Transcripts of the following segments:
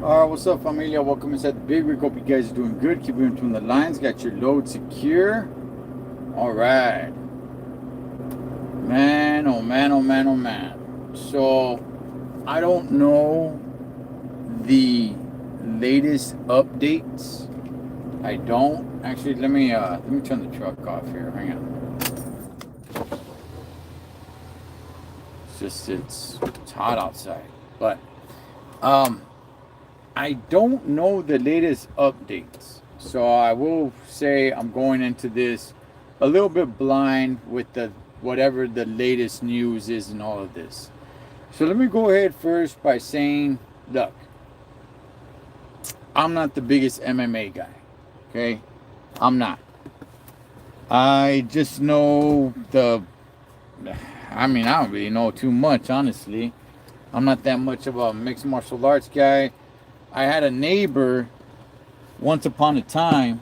Alright, what's up, familia? Welcome inside the big rig. Hope you guys are doing good. Keep in between the lines. Got your load secure. Alright. Man, oh man, oh man, oh man. So, I don't know the latest updates. I don't. Actually, let me turn the truck off here. Hang on. It's hot outside. But, I don't know the latest updates, so I will say I'm going into this a little bit blind with the whatever the latest news is and all of this. So let me go ahead first by saying, look, I'm not the biggest MMA guy, okay? I'm not. I just know I don't really know too much, honestly. I'm not that much of a mixed martial arts guy. I had a neighbor once upon a time.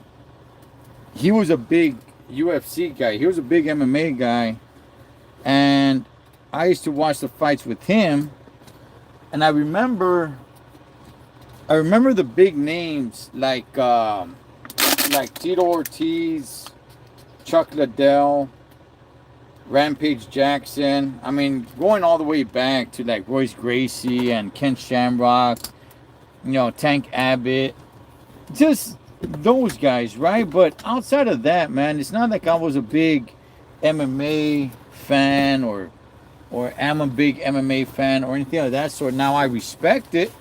He was a big UFC guy. He was a big MMA guy. And I used to watch the fights with him. And I remember the big names like Tito Ortiz, Chuck Liddell, Rampage Jackson. I mean, going all the way back to like Royce Gracie and Ken Shamrock. Tank Abbott, just those guys, right? But outside of that, man, it's not like I was a big MMA fan or am a big MMA fan or anything of that sort. Now, I respect it.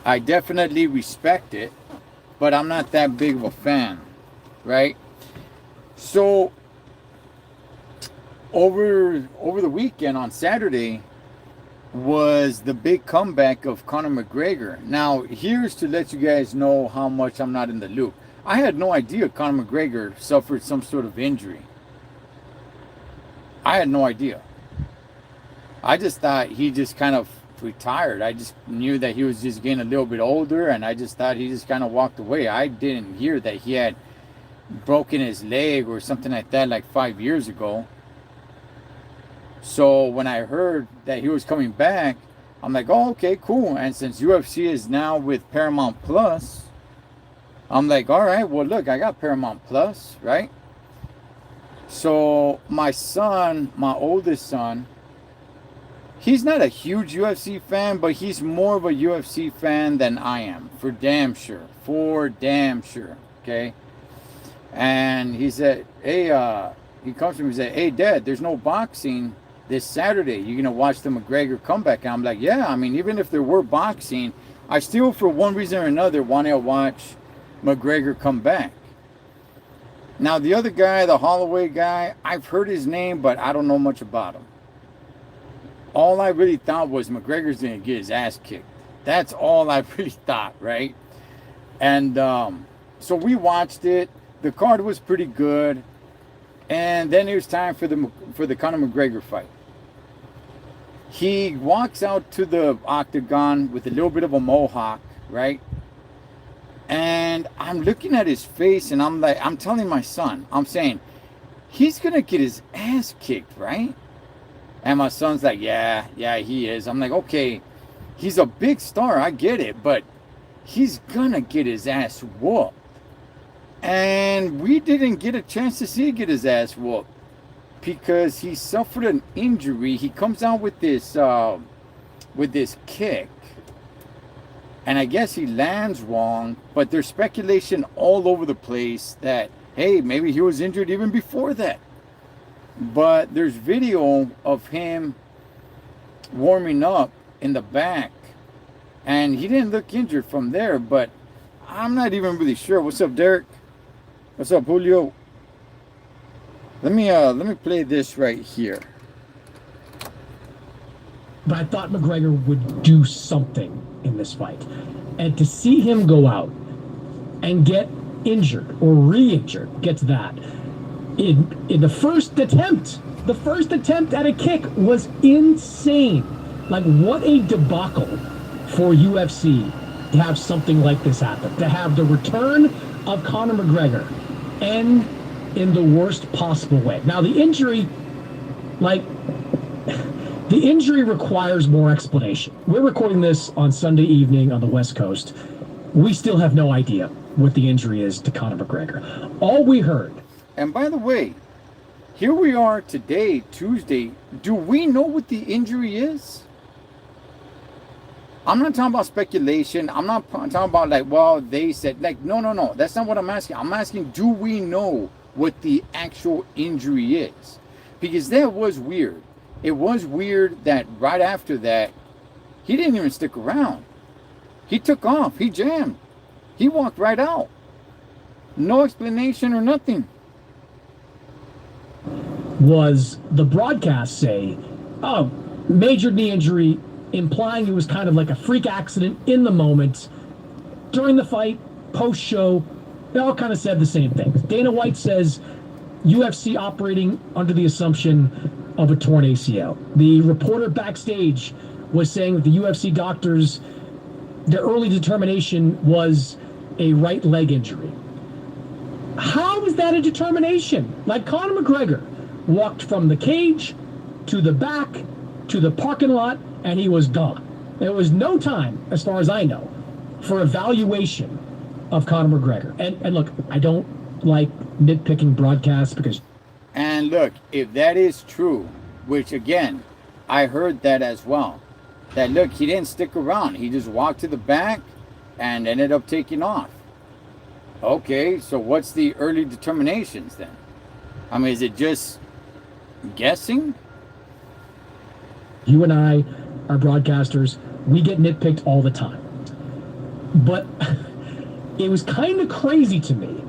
I definitely respect it, but I'm not that big of a fan, right? So, over the weekend on Saturday, was the big comeback of Conor McGregor. Now, here's to let you guys know how much I'm not in the loop. I had no idea Conor McGregor suffered some sort of injury. I had no idea. I just thought he just kind of retired. I just knew that he was just getting a little bit older, and I just thought he just kind of walked away. I didn't hear that he had broken his leg or something like that like 5 years ago. So when I heard that he was coming back, I'm like, oh, okay, cool. And since UFC is now with Paramount Plus, I'm like, all right, well, look, I got Paramount Plus, right? So my son, my oldest son, he's not a huge UFC fan, but he's more of a UFC fan than I am, for damn sure, okay? And he said, hey, he comes to me and said, hey, Dad, there's no boxing this Saturday. You're going to watch the McGregor comeback? And I'm like, yeah, I mean, even if there were boxing, I still, for one reason or another, want to watch McGregor come back. Now, the other guy, the Holloway guy, I've heard his name, but I don't know much about him. All I really thought was McGregor's going to get his ass kicked. That's all I really thought, right? And so we watched it. The card was pretty good. And then it was time for the Conor McGregor fight. He walks out to the octagon with a little bit of a mohawk, right? And I'm looking at his face, and I'm telling my son, I'm saying, he's gonna get his ass kicked, right? And my son's like, yeah, he is. I'm like, okay, he's a big star, I get it, but he's gonna get his ass whooped. And we didn't get a chance to see him get his ass whooped because he suffered an injury. He comes out with this kick, and I guess he lands wrong, but there's speculation all over the place that, hey, maybe he was injured even before that. But there's video of him warming up in the back, and he didn't look injured from there, but I'm not even really sure. What's up, Derek? What's up, Julio? Let me play this right here. But I thought McGregor would do something in this fight. And to see him go out and get injured or re-injured, gets that, in the first attempt at a kick was insane. Like, what a debacle for UFC to have something like this happen. To have the return of Conor McGregor end in the worst possible way. Now, the injury, like, The injury requires more explanation. We're recording this on Sunday evening on the West Coast. We still have no idea what the injury is to Conor McGregor. All we heard. And by the way, here we are today, Tuesday. Do we know what the injury is? I'm not talking about speculation. I'm not talking about like, well, they said, like, no. That's not what I'm asking. I'm asking, do we know what the actual injury is? Because that was weird. It was weird that right after that, he didn't even stick around. He took off. He jammed. He walked right out. No explanation or nothing. Was the broadcast say, oh, major knee injury, implying it was kind of like a freak accident in the moment. During the fight, post-show, they all kind of said the same thing. Dana White says UFC operating under the assumption of a torn ACL. The reporter backstage was saying that the UFC doctors, their early determination was a right leg injury. How is that a determination? Like Conor McGregor walked from the cage to the back to the parking lot and he was gone. There was no time, as far as I know, for evaluation of Conor McGregor. And look, I don't like nitpicking broadcasts because... And look, if that is true, which again, I heard that as well, that look, he didn't stick around. He just walked to the back and ended up taking off. Okay, so what's the early determinations then? I mean, is it just guessing? You and I are broadcasters. We get nitpicked all the time. But it was kind of crazy to me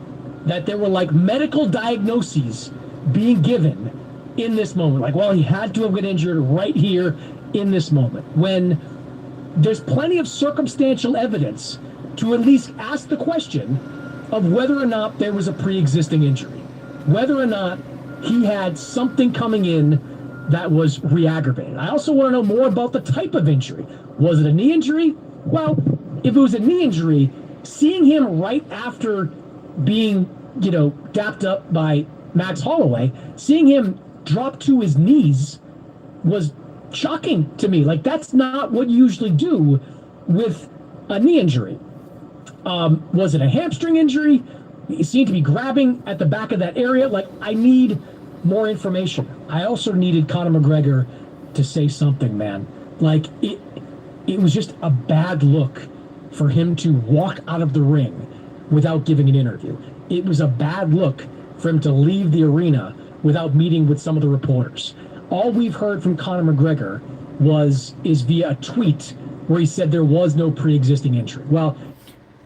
that there were like medical diagnoses being given in this moment. Like, well, he had to have been injured right here in this moment. When there's plenty of circumstantial evidence to at least ask the question of whether or not there was a pre-existing injury. Whether or not he had something coming in that was re-aggravated. I also want to know more about the type of injury. Was it a knee injury? Well, if it was a knee injury, seeing him right after being, dapped up by Max Holloway, seeing him drop to his knees was shocking to me. Like, that's not what you usually do with a knee injury. Was it a hamstring injury? He seemed to be grabbing at the back of that area. Like, I need more information. I also needed Conor McGregor to say something, man. Like, it was just a bad look for him to walk out of the ring without giving an interview. It was a bad look for him to leave the arena without meeting with some of the reporters. All we've heard from Conor McGregor is via a tweet where he said there was no pre-existing injury. Well,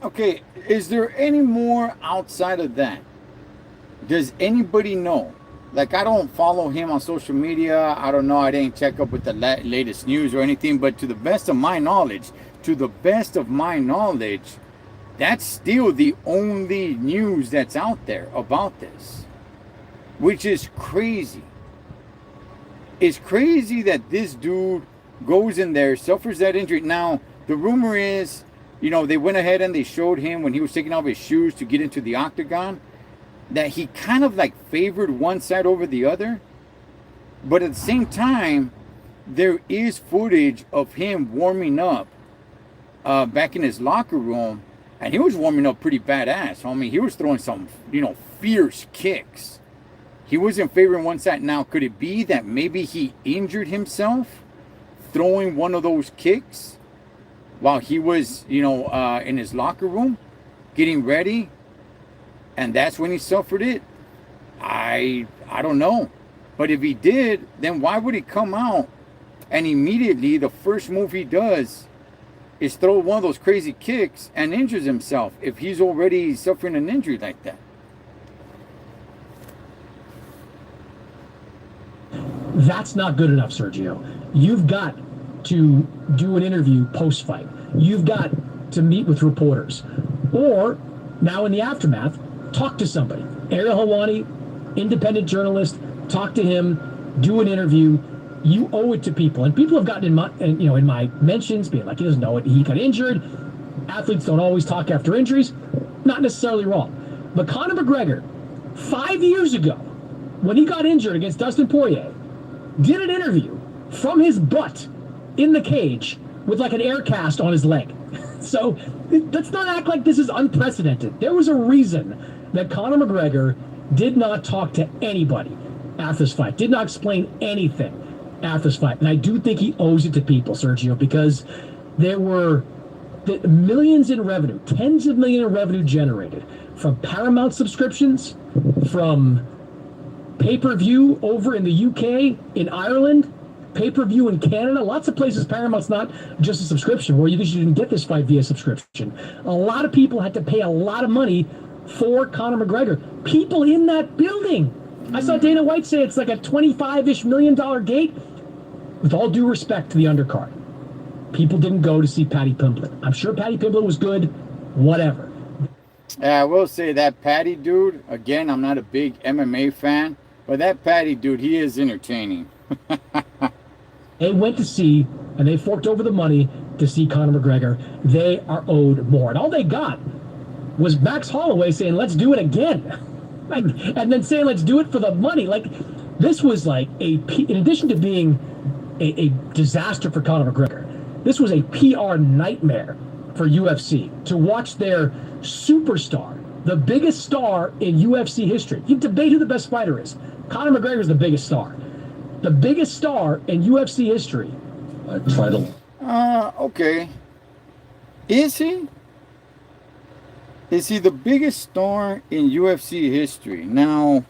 okay, is there any more outside of that? Does anybody know? Like, I don't follow him on social media. I don't know. I didn't check up with the latest news or anything. But to the best of my knowledge, that's still the only news that's out there about this, which is crazy. It's crazy that this dude goes in there, suffers that injury. Now, the rumor is, they went ahead and they showed him when he was taking off his shoes to get into the octagon, that he kind of like favored one side over the other. But at the same time, there is footage of him warming up back in his locker room, and he was warming up pretty badass. I mean, he was throwing some, fierce kicks. He wasn't favoring one side. Now, could it be that maybe he injured himself throwing one of those kicks while he was, in his locker room getting ready? And that's when he suffered it? I don't know. But if he did, then why would he come out and immediately the first move he does is throw one of those crazy kicks and injures himself if he's already suffering an injury like that? That's not good enough, Sergio. You've got to do an interview post-fight. You've got to meet with reporters. Or, now in the aftermath, talk to somebody. Ariel Helwani, independent journalist, talk to him, do an interview. You owe it to people. And people have gotten in my mentions, being like, he doesn't know it. He got injured. Athletes don't always talk after injuries. Not necessarily wrong. But Conor McGregor, 5 years ago, when he got injured against Dustin Poirier, did an interview from his butt in the cage with like an air cast on his leg. So let's not act like this is unprecedented. There was a reason that Conor McGregor did not talk to anybody after this fight, did not explain anything after this fight. And I do think he owes it to people, Sergio, because there were millions in revenue, tens of millions in revenue generated from Paramount subscriptions, from pay-per-view over in the UK, in Ireland, pay-per-view in Canada. Lots of places Paramount's not just a subscription, where you didn't get this fight via subscription. A lot of people had to pay a lot of money for Conor McGregor. People in that building. I saw Dana White say it's like a $25-ish million gate. With all due respect to the undercard, people didn't go to see Paddy Pimblett. I'm sure Paddy Pimblett was good, whatever. I will say that Paddy dude, again, I'm not a big MMA fan, but that Paddy dude, he is entertaining. They went to see, and they forked over the money to see Conor McGregor. They are owed more. And all they got was Max Holloway saying, let's do it again. And then saying, let's do it for the money. Like, this was like in addition to being a disaster for Conor McGregor, this was a PR nightmare for UFC to watch their superstar, the biggest star in UFC history. You debate who the best fighter is. Conor McGregor is the biggest star. The biggest star in UFC history. Okay. Is he? Is he the biggest star in UFC history? Now,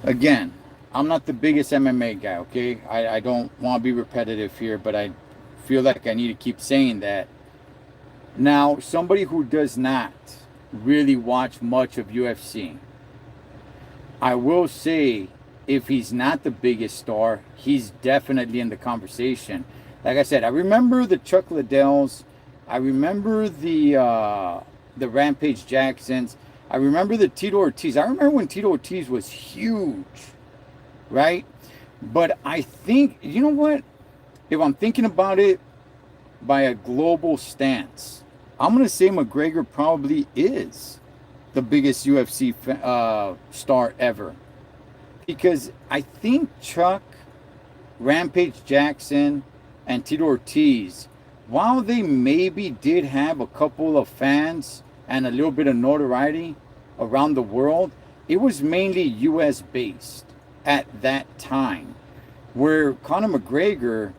again, I'm not the biggest MMA guy, okay? I don't want to be repetitive here, but I feel like I need to keep saying that. Now, somebody who does not really watch much of UFC, I will say, if he's not the biggest star, he's definitely in the conversation. Like I said, I remember the Chuck Liddells. I remember the Rampage Jacksons. I remember the Tito Ortiz. I remember when Tito Ortiz was huge, right? But I think, you know what? If I'm thinking about it by a global stance, I'm going to say McGregor probably is the biggest UFC star ever. Because I think Chuck, Rampage Jackson, and Tito Ortiz, while they maybe did have a couple of fans and a little bit of notoriety around the world, it was mainly US based at that time, where Conor McGregor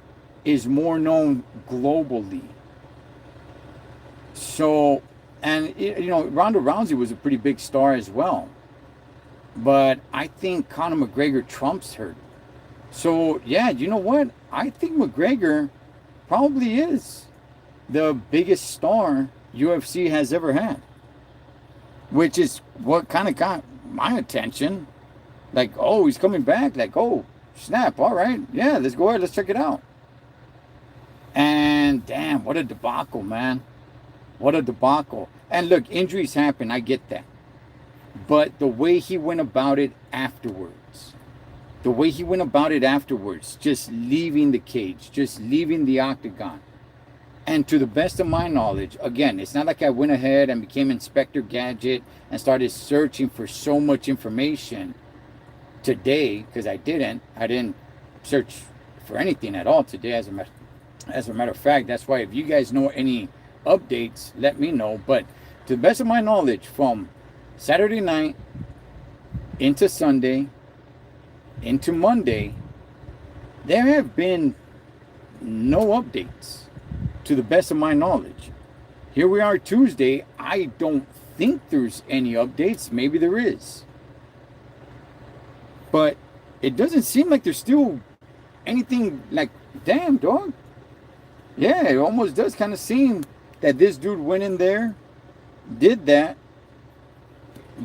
is more known globally. So, and you know, Ronda Rousey was a pretty big star as well. But I think Conor McGregor trumps her. So, yeah, you know what? I think McGregor probably is the biggest star UFC has ever had. Which is what kind of got my attention. Like, oh, he's coming back. Like, oh, snap. All right. Yeah, let's go ahead. Let's check it out. And damn, what a debacle, man. What a debacle. And look, injuries happen. I get that. But the way he went about it afterwards, just leaving the cage, just leaving the octagon. And to the best of my knowledge, again, it's not like I went ahead and became Inspector Gadget and started searching for so much information today, because I didn't search for anything at all today. As a matter of fact, that's why if you guys know any updates, let me know. But to the best of my knowledge, from Saturday night into Sunday into Monday, there have been no updates to the best of my knowledge. Here we are Tuesday. I don't think there's any updates. Maybe there is. But it doesn't seem like there's still anything. Like, damn, dog. Yeah, it almost does kind of seem that this dude went in there, did that,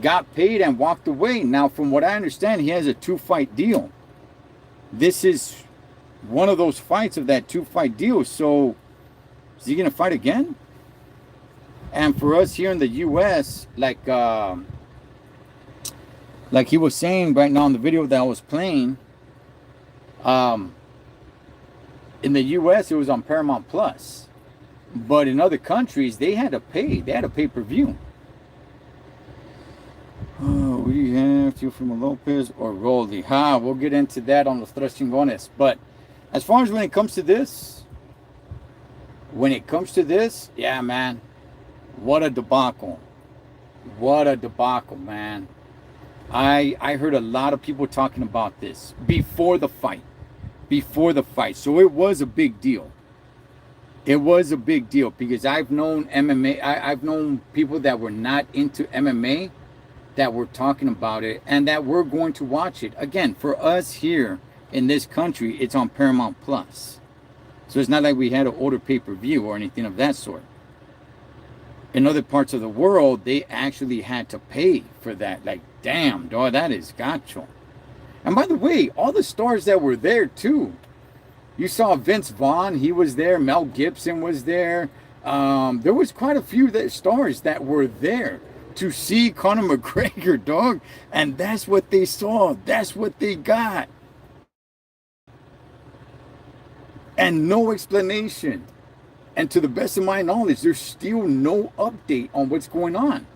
got paid and walked away. Now, from what I understand, he has a 2-fight deal. This is one of those fights of that 2-fight deal. So, is he going to fight again? And for us here in the U.S., like he was saying right now in the video that I was playing, in the U.S. it was on Paramount Plus. But in other countries, they had to pay. They had a pay-per-view. Oh, who do you have? Teofimo Lopez or Rolly? We'll get into that on Los Tres Chingones. But as far as when it comes to this, yeah, man, what a debacle. What a debacle, man. I heard a lot of people talking about this before the fight. So it was a big deal. It was a big deal because I've known MMA. I've known people that were not into MMA that were talking about it and that were going to watch it. Again, for us here in this country, it's on Paramount Plus. So it's not like we had to order pay-per-view or anything of that sort. In other parts of the world, they actually had to pay for that. Like, damn, dog, that is gacho. And by the way, all the stars that were there too. You saw Vince Vaughn, he was there. Mel Gibson was there. There was quite a few stars that were there to see Conor McGregor, dog. And that's what they saw. That's what they got. And no explanation. And to the best of my knowledge, there's still no update on what's going on.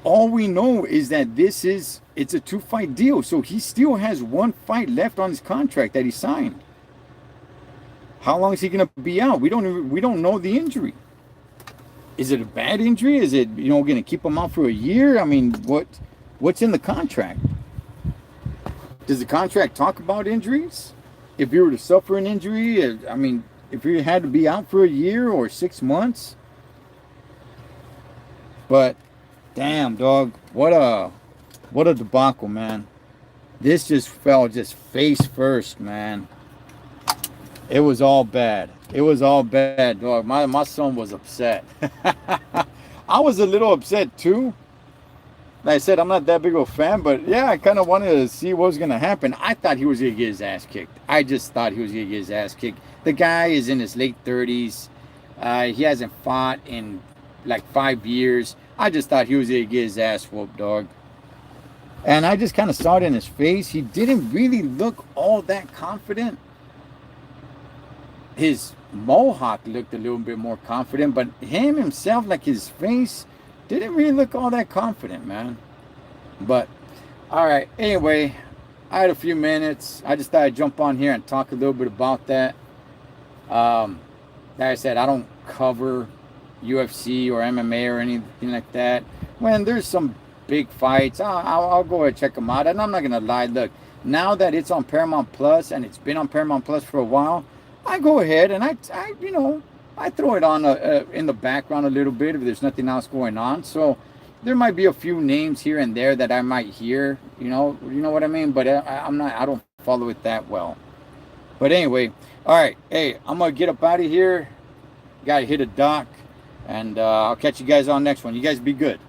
All we know is that it's a 2-fight deal. So he still has 1 fight left on his contract that he signed. How long is he going to be out? We don't know the injury. Is it a bad injury? Is it, going to keep him out for a year? I mean, what's in the contract? Does the contract talk about injuries? If you were to suffer an injury, I mean, if you had to be out for a year or 6 months. But damn, dog, what a debacle, man. This just fell face first, man. It was all bad. It was all bad, dog. My son was upset. I was a little upset too. Like I said, I'm not that big of a fan, but yeah, I kind of wanted to see what was going to happen. I thought he was going to get his ass kicked. I just thought he was going to get his ass kicked. The guy is in his late 30s. He hasn't fought in like 5 years. I just thought he was going to get his ass whooped, dog. And I just kind of saw it in his face. He didn't really look all that confident. His mohawk looked a little bit more confident, but him himself, like his face, didn't really look all that confident, man. But, all right. Anyway, I had a few minutes. I just thought I'd jump on here and talk a little bit about that. Like I said, I don't cover UFC or MMA or anything like that. When there's some big fights, I'll go ahead and check them out. And I'm not going to lie. Look, now that it's on Paramount Plus and it's been on Paramount Plus for a while, I go ahead and I throw it on in the background a little bit if there's nothing else going on. So there might be a few names here and there that I might hear, you know what I mean? But I don't follow it that well. But anyway, all right. Hey, I'm going to get up out of here. Got to hit a dock. And I'll catch you guys on next one. You guys be good.